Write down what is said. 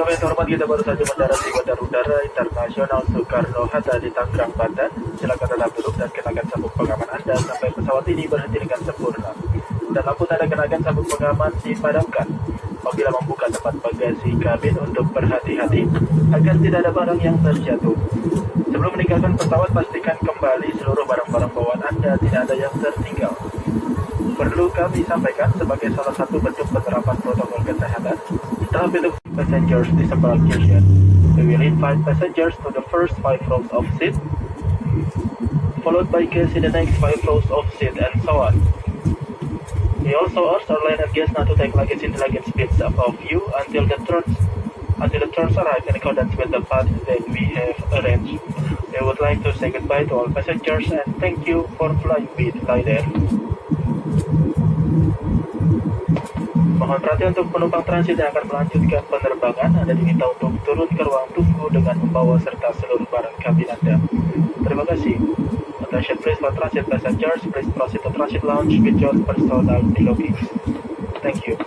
Penumpang yang terhormat, kita baru saja mendarat di Bandara Udara Internasional Soekarno-Hatta di Tangerang, Banten. Silakan tetap duduk dan kenakan sabuk pengaman Anda sampai pesawat ini berhenti dengan sempurna. Dan lampu tanda kenakan sabuk pengaman dipadamkan. Apabila membuka tempat bagasi kabin untuk berhati-hati agar tidak ada barang yang terjatuh. Sebelum meninggalkan pesawat, pastikan kembali seluruh barang-barang bawaan Anda tidak ada yang tertinggal. Perlu kami sampaikan sebagai salah satu bentuk penerapan protokol kesehatan, setelah pintu passengers disembarkation, we will invite passengers to the first 5 rows of seat, followed by guests in the next 5 rows of seat, and so on. We also urge our line and guests not to take luggage in the luggage bins above you until the turns arrive in accordance with the path that we have arranged. We would like to say goodbye to all passengers and thank you for flying with Lion Air. Mohon perhatian untuk penumpang transit yang akan melanjutkan penerbangan. Anda diminta untuk turun ke ruang tunggu dengan membawa serta seluruh barang kabin Anda. Terima kasih. Attention please for transit passengers. Please proceed to transit lounge with your personal belongings. Thank you.